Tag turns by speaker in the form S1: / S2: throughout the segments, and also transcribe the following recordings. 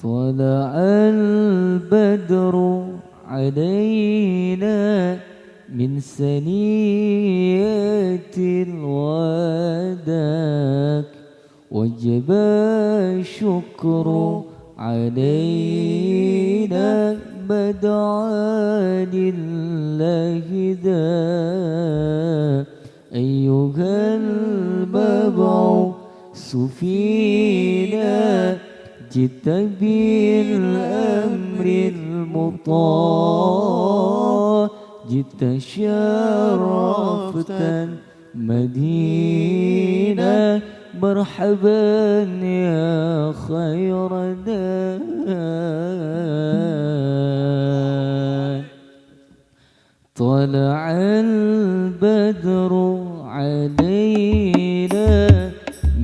S1: طلع البدر علينا من ثنيات الوداع وجب الشكر علينا بدعا لله ذا أيها المبعوث فينا جئت بالأمر المطاع جئت شرفت المدينة مرحبا يا خير داع طلع البدر علينا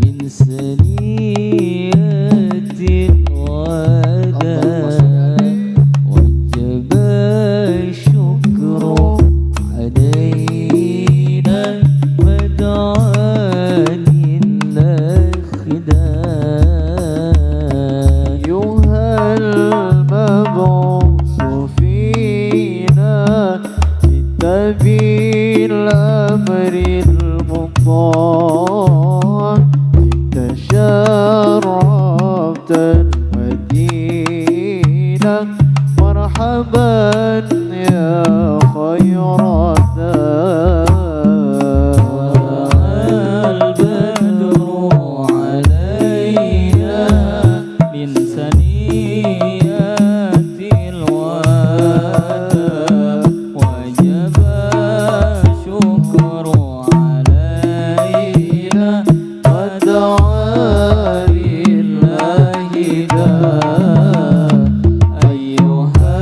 S1: من ثنيات الوداع وجب الشكر علينا بدعا لله خداع
S2: أيها المبعوث فينا جئت بالأمر المطاع جئت شرفت المدينة مرحبا يا خير داع
S1: البدر علينا من ثنيات الوداع وجب الشكر علينا ودعا لله داع أيها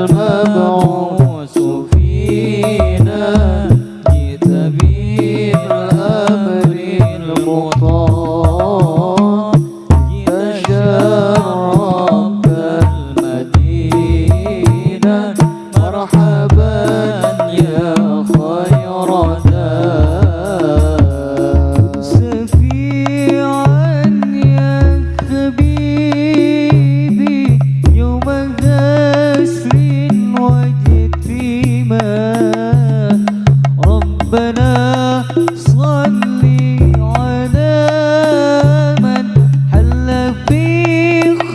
S1: المبعوث فينا جئت بالأمر المطاع جئت شرفت المدينة مرحبا يا خير داع شفيعا يا حبيبي يوم غسل واجتماع ربنا صل على من حل في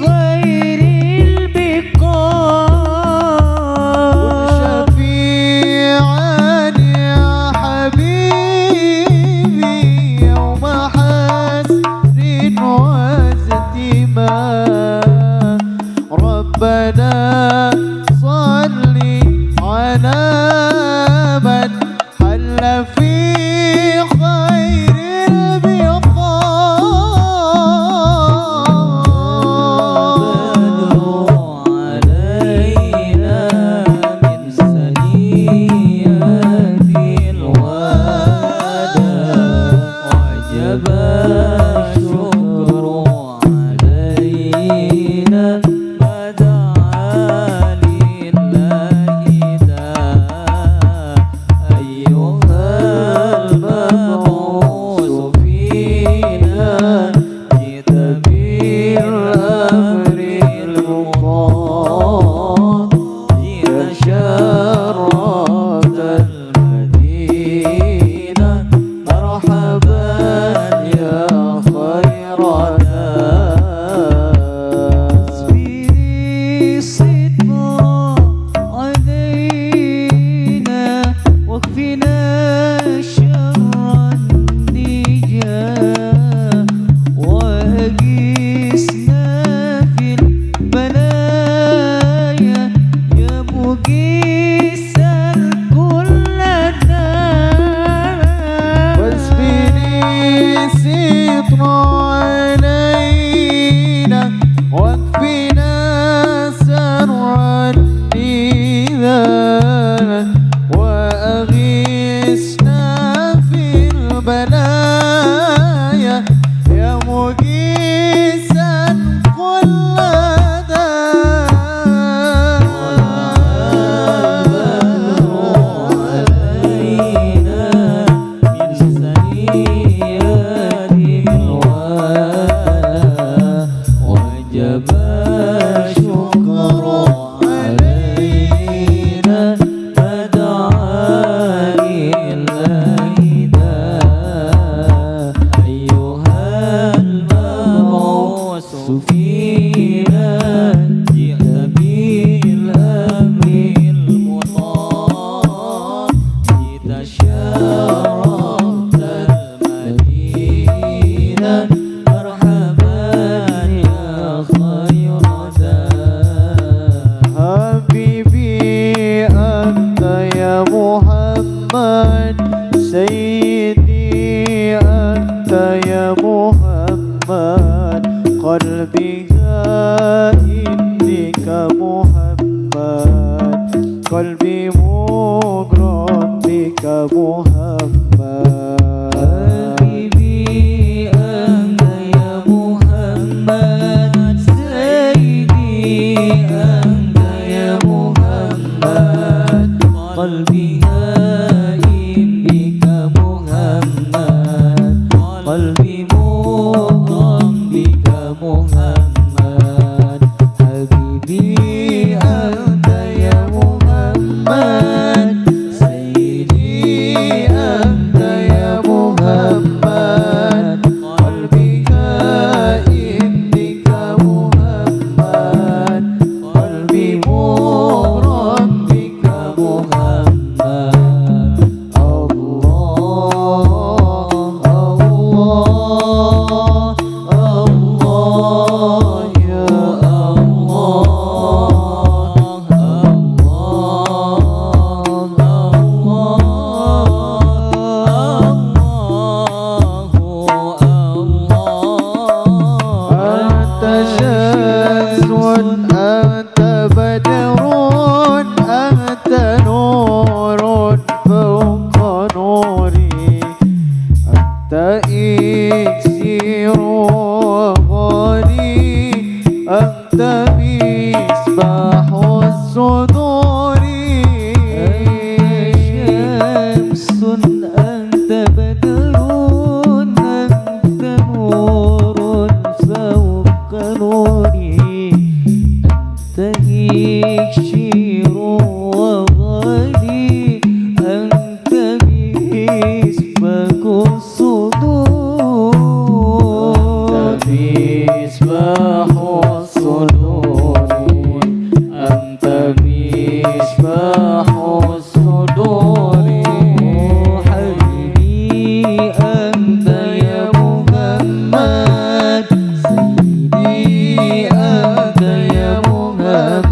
S1: خير البقاع
S2: شفيعا يا حبيبي يوم حسر واجتماع ربنا صل على من حل في خير
S1: بدر علينا من ثنيات الوداع وجب الشكر علينا بدعا لله داع أيها المبعوث فينا جئت بالأمر المطاع جئت شرفت المدينة مرحبا يا خير داع اصبري صدقا علينا واكفنا شر النجاة وأجسنا في البلايا يا مجيس الكل داع
S2: واصبري ستر علينا واكفنا سر النذار وأغيثنا في البلايا يا مجيسا كل
S1: علينا من ثنيات الوداع وجب جئت بالأمر المطاع جئت شرفت المدينة مرحبا يا خير داع
S2: حبيبي أنت يا محمد سيدي أنت يا محمد قلبي إنك محمد قلبي مغرم بك محمد
S1: حبيبي أنت يا محمد سيدي أنت يا محمد قلبي هائم بك محمد قلبي مغرم بك محمد حبيبي أنت يا محمد سيدي أنت يا محمد قلبي هائم بك محمد قلبي مغرم بك محمد
S2: أنت شمس أنت بدر أنت نور فوق نوري أنت إكسير وغالي أنت مصباح الصدور
S1: شمس أنت بدر أنت نور فوق نوري أنت إكسير وغالي أنت مصباح الصدور
S2: أنت مصباح الصدور أنت مصباح الصدور
S1: حبيبي أنت يا محمد سيدي أنت يا محمد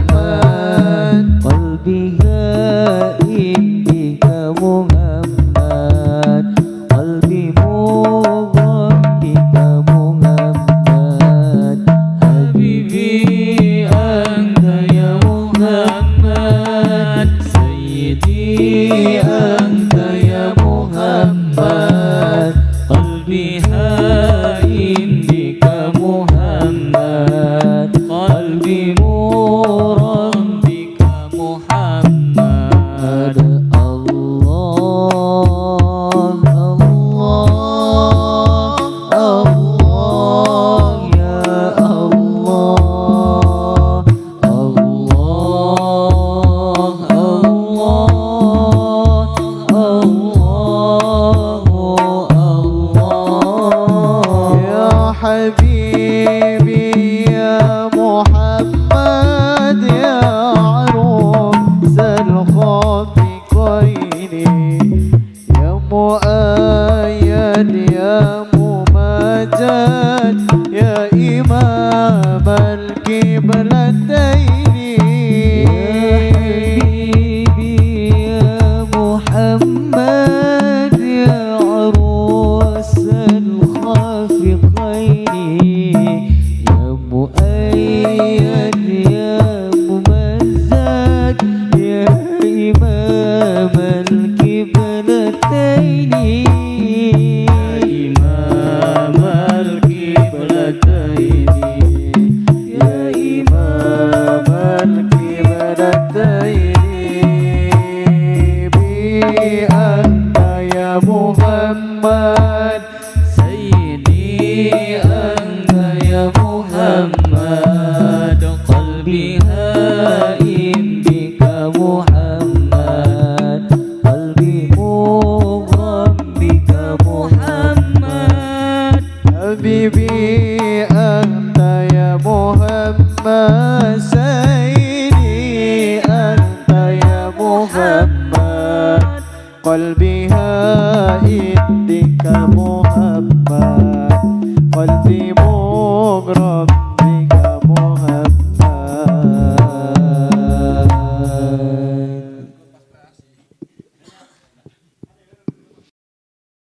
S1: قلبي هائم بك محمد قلبي مغرم بك محمد حبيبي أنت يا محمد سيدي أنت يا محمد قلبي هائم بك محمد قلبي مغرم بك محمد الله الله الله يا الله الله الله
S2: يا حبيبي يا محمد يا عروس الخافقين يا مؤيد يا ممجد يا إمام القبلتين
S1: حبيبي يا محمد يا عروس الخافقين يا مؤيد يا ممجد يا إمام القبلتين
S2: إمام القبلتين يا إمام القبلتين بي أنت يا محمد
S1: سيدي أنت يا محمد قلبي هائم بك محمد قلبي مغرم بك محمد
S2: حبيبي أنت يا محمد سيدي أنت يا محمد قلبي عندك محمد